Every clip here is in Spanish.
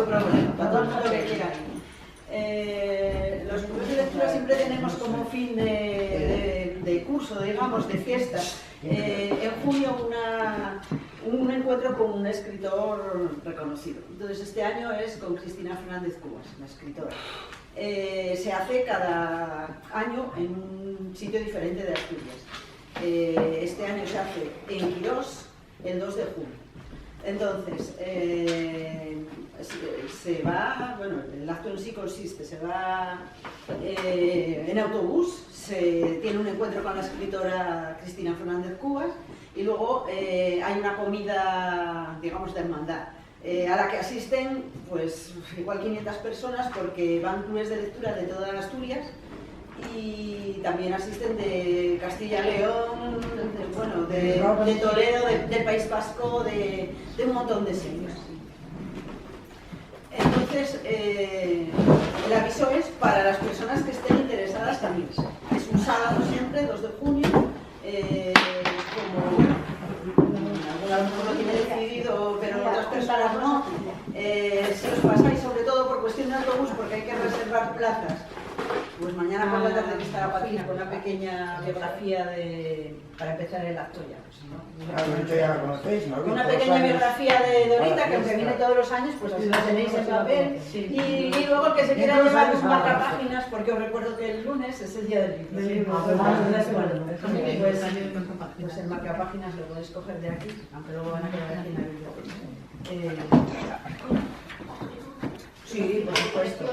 problema, para todo el mundo que quiera ir. Los clubes de lectura siempre tenemos como fin de curso, digamos, de fiesta, en junio un encuentro con un escritor reconocido. Entonces este año es con Cristina Fernández Cubas, la escritora. Se hace cada año en un sitio diferente de Asturias. Este año se hace en Quirós el 2 de junio. Entonces, se va, bueno, el acto en sí consiste, se va en autobús, se tiene un encuentro con la escritora Cristina Fernández Cubas y luego hay una comida, digamos, de hermandad, a la que asisten, pues, igual 500 personas porque van clubes de lectura de toda Asturias y también asisten de Castilla y León, de Toledo, del País Vasco, de un montón de sitios. Entonces, el aviso es para las personas que estén interesadas también. Es un sábado siempre, 2 de junio, como a lo mejor lo tiene decidido, pero otras personas no. Si os pasáis, sobre todo por cuestión de autobús, porque hay que reservar plazas, pues mañana por la tarde que estará Paquín con una pequeña biografía para empezar el acto ya. Ya la conocéis, ¿no? Una pequeña biografía de Dorita, que aunque viene todos los años, pues la tenéis en papel. Y luego el que se quiera llevar los marcapáginas, porque os recuerdo que el lunes es el día del libro. Pues el marcapáginas lo podéis coger de aquí, aunque luego van a quedar aquí en la biblioteca. Sí, por supuesto.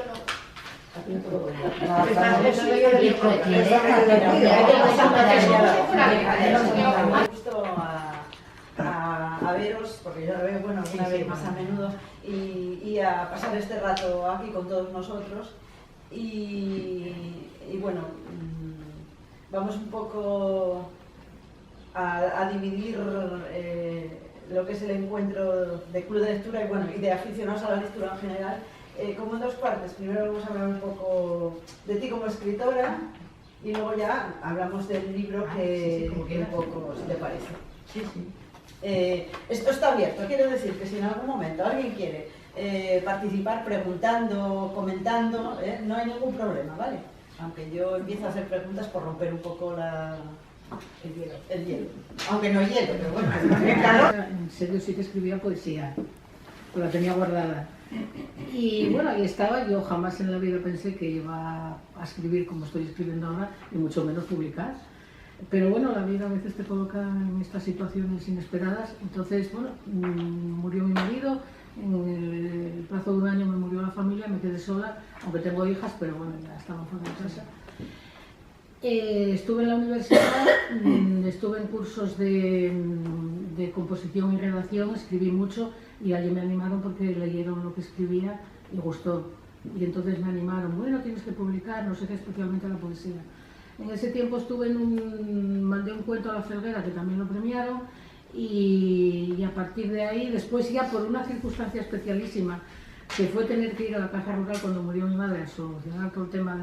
A veros, porque yo la veo, bueno, una vez más a menudo, y a pasar este rato aquí con todos nosotros. Y bueno, vamos un poco a dividir lo que es el encuentro de club de lectura y de aficionados a la lectura en general, como en dos partes. Primero vamos a hablar un poco de ti como escritora y luego ya hablamos del libro que un poco, si te parece. Sí, sí. Esto está abierto, quiero decir que si en algún momento alguien quiere participar preguntando, comentando, no hay ningún problema, ¿vale? Aunque yo empiezo a hacer preguntas por romper un poco el hielo. Aunque no hay hielo, pero bueno, en serio sí que escribía poesía, pues la tenía guardada. Y bueno, ahí estaba. Yo jamás en la vida pensé que iba a escribir como estoy escribiendo ahora, y mucho menos publicar. Pero bueno, la vida a veces te coloca en estas situaciones inesperadas. Entonces, bueno, murió mi marido, en el plazo de un año me murió la familia, me quedé sola, aunque tengo hijas, pero bueno, ya estaban fuera de casa. Estuve en la universidad, estuve en cursos de composición y redacción, escribí mucho y allí me animaron porque leyeron lo que escribía y gustó. Y entonces me animaron, bueno, tienes que publicar, no sé qué, especialmente la poesía. En ese tiempo mandé un cuento a La Felguera, que también lo premiaron, y a partir de ahí, después ya por una circunstancia especialísima, que fue tener que ir a la caja rural cuando murió mi madre a solucionar todo el tema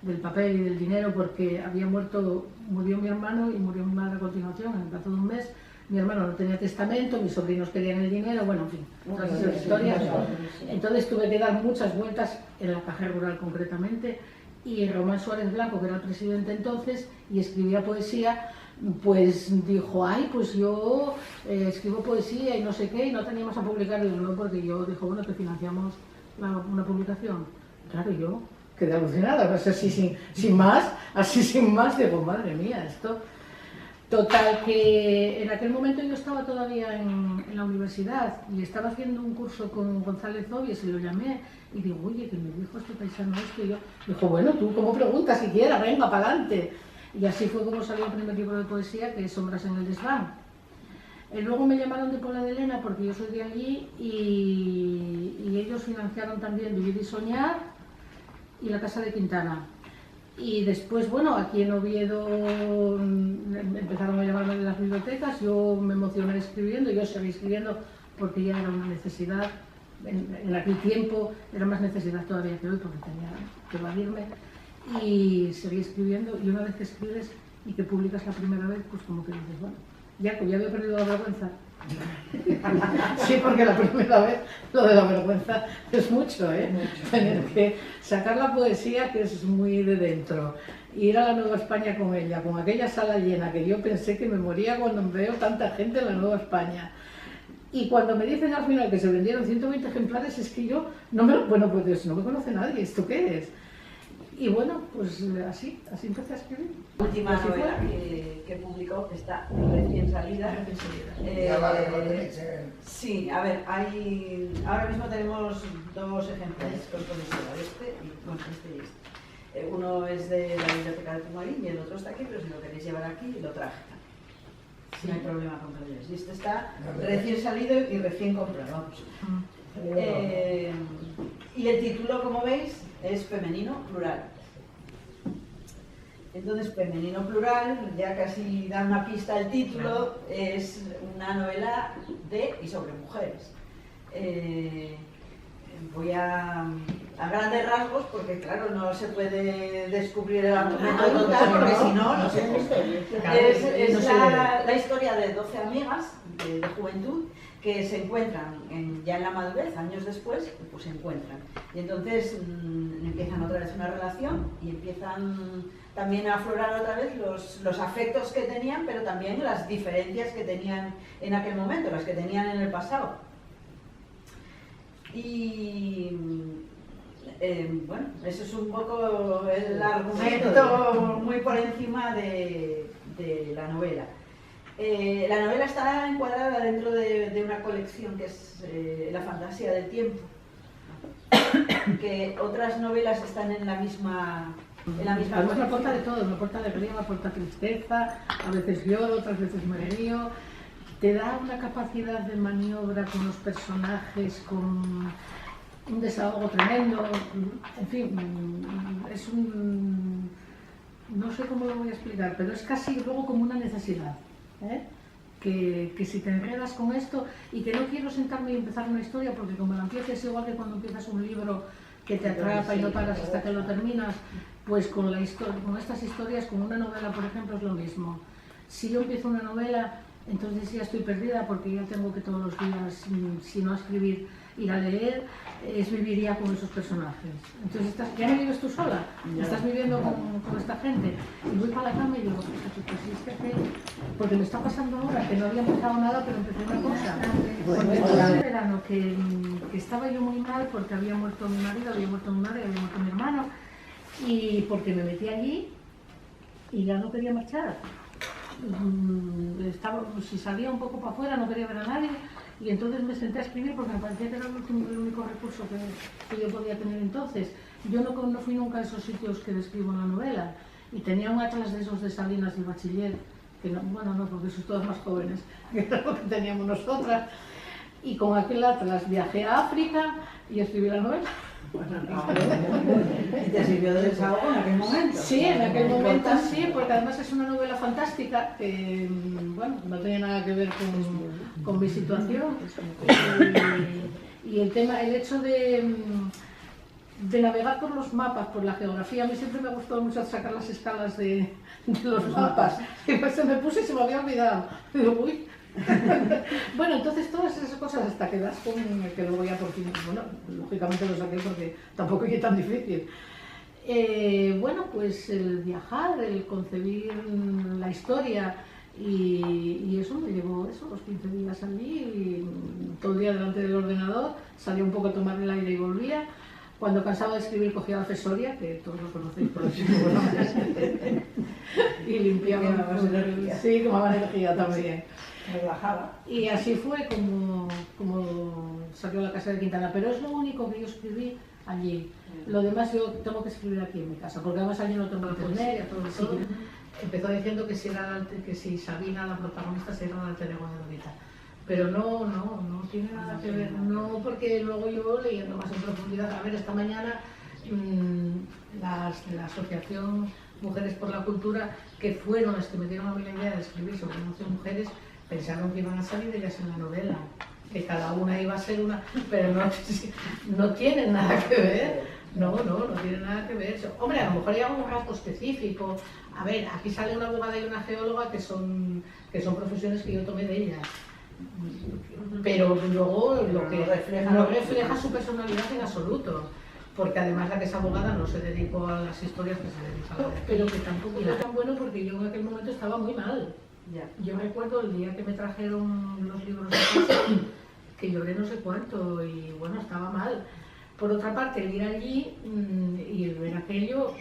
del papel y del dinero, porque murió mi hermano y murió mi madre a continuación, en el plazo de un mes. Mi hermano no tenía testamento, mis sobrinos querían el dinero, bueno, en fin, todas esas historias. Entonces tuve que dar muchas vueltas en la caja rural concretamente, y Román Suárez Blanco, que era el presidente entonces y escribía poesía, pues dijo, ay, pues yo escribo poesía y no sé qué, y no teníamos a publicar. Digo, no, porque yo dijo, bueno, te financiamos una publicación. Claro, yo quedé alucinada, pues así sin más, digo, madre mía, esto. Total, que en aquel momento yo estaba todavía en la universidad y estaba haciendo un curso con González Obies y lo llamé y digo, oye, que me dijo este paisano esto, y yo, dijo, bueno, tú como preguntas siquiera, venga, para adelante. Y así fue como salió el primer libro de poesía, que es Sombras en el desván. Luego me llamaron de Pola de Elena, porque yo soy de allí, y ellos financiaron también Vivir y Soñar y La Casa de Quintana. Y después, bueno, aquí en Oviedo empezaron a llamarme de las bibliotecas, yo me emocioné escribiendo, yo seguí escribiendo porque ya era una necesidad, en aquel tiempo era más necesidad todavía que hoy porque tenía que evadirme, y seguí escribiendo, y una vez que escribes y que publicas la primera vez, pues como que dices, bueno, ya que ya había perdido la vergüenza, Sí, porque la primera vez lo de la vergüenza es mucho, ¿eh? Tener que sacar la poesía, que es muy de dentro, ir a la Nueva España con ella, con aquella sala llena, que yo pensé que me moría cuando veo tanta gente en la Nueva España. Y cuando me dicen al final que se vendieron 120 ejemplares, es que yo no me, bueno, pues no me conoce nadie, ¿esto qué es? Y bueno, pues así empecé a escribir. La última novela que publicó, que está recién salida. Ya vale, lo tenéis, Sí, a ver, ahora mismo tenemos 2 ejemplares con colección, este y este. Uno es de la biblioteca de Pumarín y el otro está aquí, pero si lo queréis llevar aquí, lo traje. Sí. No hay problema con papeles. Y este está recién salido y recién comprado. Y el título, como veis, es Femenino Plural. Entonces, Femenino Plural, ya casi da una pista el título, es una novela de y sobre mujeres. Voy a grandes rasgos, porque claro, no se puede descubrir el argumento total, porque si no, no se puede. Es la historia de 12 amigas de juventud que se encuentran ya en la madurez, años después, pues se encuentran. Y entonces empiezan otra vez una relación y empiezan también a aflorar otra vez los afectos que tenían, pero también las diferencias que tenían en aquel momento, las que tenían en el pasado. Y bueno, eso es un poco el argumento muy por encima de la novela. La novela está encuadrada dentro de una colección que es La fantasía del tiempo, que otras novelas están en la misma Además me aporta de todo, me aporta alegría, me aporta tristeza, a veces lloro, otras veces me río. Te da una capacidad de maniobra con los personajes, con un desahogo tremendo. En fin, es un... no sé cómo lo voy a explicar, pero es casi luego como una necesidad, ¿eh? Que si te enredas con esto, y que no quiero sentarme y empezar una historia, porque como la empieces igual que cuando empiezas un libro que te atrapa y no paras hasta que lo terminas, pues con estas historias, con una novela por ejemplo es lo mismo. Si yo empiezo una novela, entonces ya estoy perdida, porque ya tengo que todos los días, si no a escribir, ir a leer, viviría con esos personajes. Entonces ya no vives tú sola, estás viviendo con esta gente. Y voy para la cama y digo, pues es que porque me está pasando ahora, que no había empezado nada, pero empecé una cosa. Porque era un verano que estaba yo muy mal, porque había muerto mi marido, había muerto mi madre, había muerto mi hermano, y porque me metí allí y ya no quería marchar. Si salía un poco para afuera no quería ver a nadie, y entonces me senté a escribir porque me parecía que era el único recurso que yo podía tener entonces. Yo no fui nunca a esos sitios que describo en la novela, y tenía un atlas de esos de Salinas y Bachiller, que no, bueno, no, porque sois todas más jóvenes, que era lo que teníamos nosotras, y con aquel atlas viajé a África y escribí la novela. ¿Y te sirvió de desahogo en aquel momento? Sí, en aquel momento sí, porque además es una novela fantástica que, bueno, no tenía nada que ver con mi situación. Y el hecho de navegar por los mapas, por la geografía, a mí siempre me ha gustado mucho sacar las escalas de los mapas. Y pues se me puse y se me había olvidado. Y digo, uy. Bueno, entonces todas esas cosas hasta que das con que luego ya por fin, bueno, lógicamente lo saqué porque tampoco es tan difícil. Bueno, pues el viajar, el concebir la historia y eso me llevó los 15 días allí, y todo el día delante del ordenador, salía un poco a tomar el aire y volvía. Cuando cansaba de escribir cogía la fesoria, que todos lo conocéis por aquí, y limpiaba. Sí, tomaba energía también. Relajaba. Y así fue como salió La casa de Quintana, pero es lo único que yo escribí allí. Lo demás yo tengo que escribir aquí en mi casa, porque además allí no tengo internet, todo. Empezó diciendo que si Sabina, la protagonista, se era la alter ego de Lolita. Pero no tiene nada que ver, no, porque luego yo leyendo más en profundidad, a ver, esta mañana la asociación Mujeres por la Cultura, que fueron las que me dieron a mí la idea de escribir sobre 11 mujeres, pensaron que iban a salir ellas en la novela, que cada una iba a ser una, pero no tienen nada que ver, no tienen nada que ver. Hombre, a lo mejor hay algún rasgo específico. A ver, aquí sale una abogada y una geóloga que son profesiones que yo tomé de ellas. pero luego lo que refleja, no refleja su personalidad en absoluto, porque además la que es abogada no se dedicó a las historias que se dedica a la de pero que tampoco era tan bueno porque yo en aquel momento estaba muy mal. Ya. Yo recuerdo el día que me trajeron los libros de casa, que lloré no sé cuánto y bueno, estaba mal. Por otra parte, el ir allí y el ver aquello,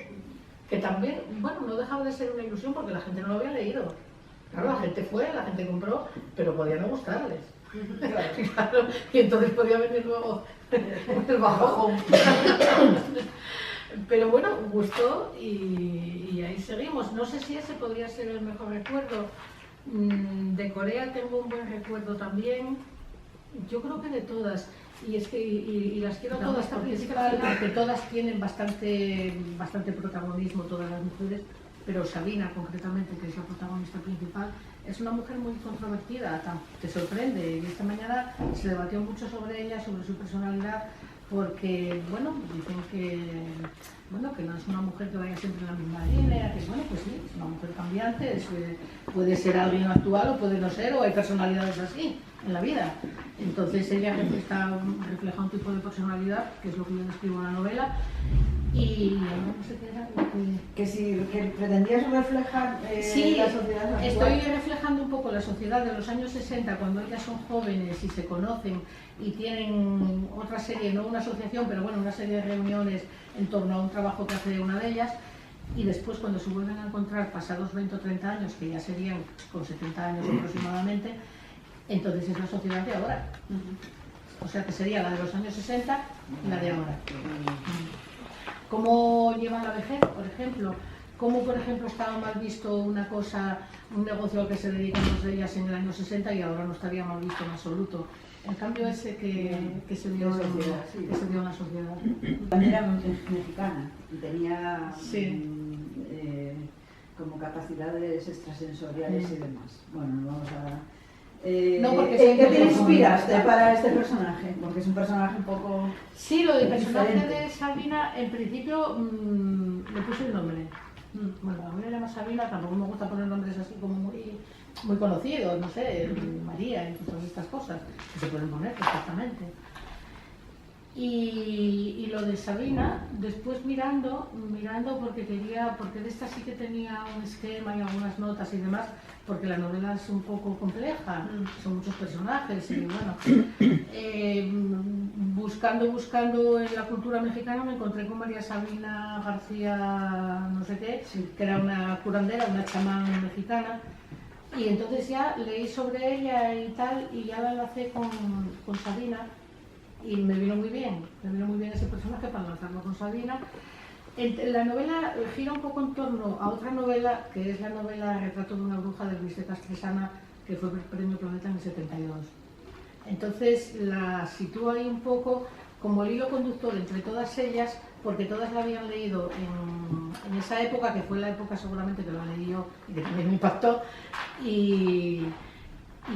que también, bueno, no dejaba de ser una ilusión porque la gente no lo había leído. Claro, la gente fue, la gente compró, pero podía no gustarles. Claro, y entonces podía venir luego el bajón. Pero bueno, gustó y ahí seguimos. No sé si ese podría ser el mejor recuerdo. De Corea tengo un buen recuerdo también. Yo creo que de todas. Y es que y las quiero todas porque todas tienen bastante protagonismo, todas las mujeres, pero Sabina concretamente, que es la protagonista principal, es una mujer muy controvertida, te sorprende. Y esta mañana se debatió mucho sobre ella, sobre su personalidad, porque bueno, dicen que no es una mujer que vaya siempre en la misma línea, que bueno, pues sí, es una mujer cambiante, puede ser alguien actual o puede no ser, o hay personalidades así en la vida. Entonces ella refleja un tipo de personalidad, que es lo que yo describo en la novela, y no sé qué era lo que si que pretendías reflejar sí, la sociedad actual. Estoy reflejando un poco la sociedad de los años 60, cuando ellas son jóvenes y se conocen y tienen otra serie, no una asociación, pero bueno, una serie de reuniones en torno a un trabajo que hace una de ellas, y después cuando se vuelven a encontrar pasados 20 o 30 años, que ya serían con 70 años aproximadamente, entonces es la sociedad de ahora. O sea que sería la de los años 60 y la de ahora. ¿Cómo llevan la vejez, por ejemplo? ¿Cómo, por ejemplo, estaba mal visto una cosa, un negocio al que se dedican dos de ellas en el año 60 y ahora no estaría mal visto en absoluto? En cambio ese que se dio en la sociedad. También era mexicana y tenía sí. Como capacidades extrasensoriales y demás. Bueno, no vamos a... no, porque ¿qué te inspiraste para este personaje? Porque es un personaje un poco... Sí, lo del personaje diferente. de Sabina, en principio le puse el nombre. Bueno, a mí me llama Sabina, tampoco me gusta poner nombres así como muy conocidos, no sé, María y todas estas cosas, que se pueden poner perfectamente. Y lo de Sabina, después mirando porque de esta sí que tenía un esquema y algunas notas y demás, porque la novela es un poco compleja, son muchos personajes y bueno, buscando en la cultura mexicana me encontré con María Sabina García, no sé qué, que era una curandera, una chamán mexicana, y entonces ya leí sobre ella y tal, y ya la enlacé con Sabina. Y me vino muy bien ese personaje para lanzarlo con Sabina. La novela gira un poco en torno a otra novela, que es la novela Retrato de una bruja de Luis de Castresana, que fue Premio Planeta en el 72. Entonces la sitúo ahí un poco como el hilo conductor entre todas ellas, porque todas la habían leído en esa época, que fue la época seguramente que la leí yo y que también me impactó, y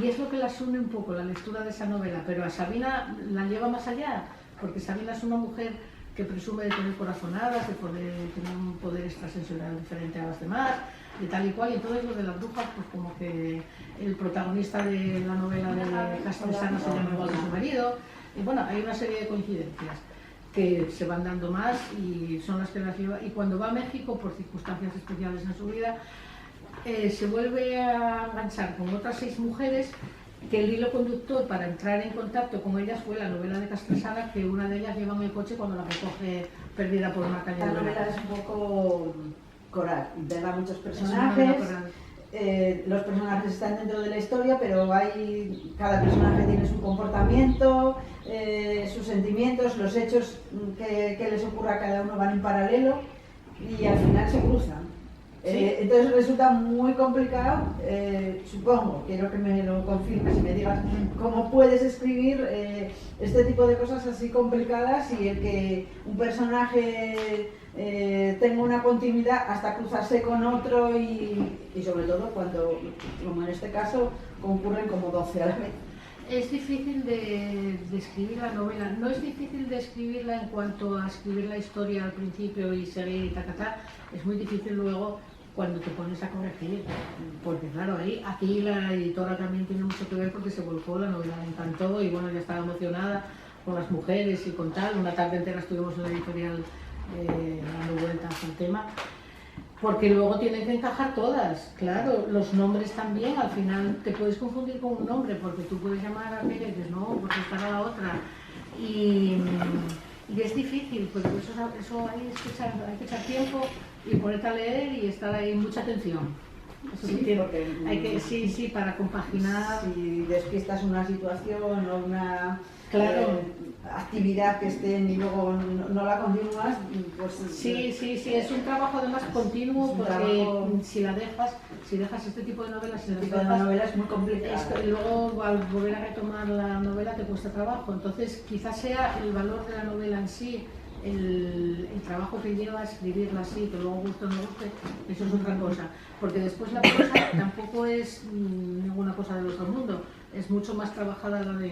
es lo que las une un poco, la lectura de esa novela, pero a Sabina la lleva más allá, porque Sabina es una mujer que presume de tener corazonadas, de tener un poder extrasensorial diferente a las demás, de tal y cual, y entonces lo de las brujas, pues como que el protagonista de la novela de Castresana se llama igual que su marido, y bueno, hay una serie de coincidencias que se van dando más y son las que las lleva, y cuando va a México, por circunstancias especiales en su vida, se vuelve a enganchar con otras 6 mujeres, que el hilo conductor para entrar en contacto con ellas fue la novela de Castresana, que una de ellas lleva en el coche cuando la recoge perdida por una calle. La novela es un poco coral, integra muchos personajes, los personajes están dentro de la historia, pero cada personaje tiene su comportamiento, sus sentimientos, los hechos que les ocurra a cada uno van en paralelo y al final se cruzan. Sí. Entonces resulta muy complicado, supongo, quiero que me lo confirmes y me digas cómo puedes escribir este tipo de cosas así complicadas y el que un personaje tenga una continuidad hasta cruzarse con otro y sobre todo cuando, como en este caso, concurren como 12 a la vez. Es difícil de escribir la novela, no es difícil de escribirla en cuanto a escribir la historia al principio y seguir y ta, es muy difícil luego cuando te pones a corregir, porque claro, aquí la editora también tiene mucho que ver porque se volcó, la novela le encantó y bueno, ya estaba emocionada con las mujeres y con tal. Una tarde entera estuvimos en la editorial dando vueltas al tema, porque luego tienen que encajar todas, claro, los nombres también, al final te puedes confundir con un nombre, porque tú puedes llamar a aquella y dices, no, porque estará la otra, y es difícil, porque eso hay que echar tiempo y ponerte a leer y estar ahí mucha atención. Eso Sí, sí, porque sí, para compaginar. si despistas una situación o una Claro. actividad que estén y luego no la continúas, pues Sí, es un trabajo además continuo, porque si dejas este tipo de novelas, este tipo de novela es muy complicado. Luego al volver a retomar la novela te cuesta trabajo, entonces quizás sea el valor de la novela en sí, el trabajo que lleva a escribirla así, que luego guste o no guste, eso es otra cosa, porque después la prosa tampoco es ninguna cosa del otro mundo, es mucho más trabajada la de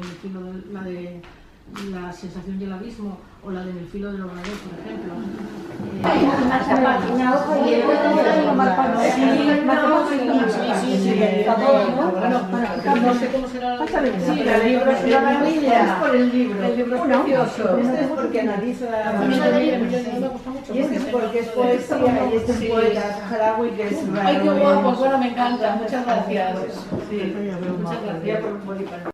La sensación y el abismo o la de En el filo del obrador, por ejemplo. Una hoja y el no sé cómo será. Sí, el libro es una maravilla. Por el libro. El libro es precioso. Este es porque analiza Me gusta mucho. y este es porque es poesía y este es poeta Saharaui, que es Ay, qué guapo, bueno, me encanta. Muchas gracias. Sí, Muchas gracias.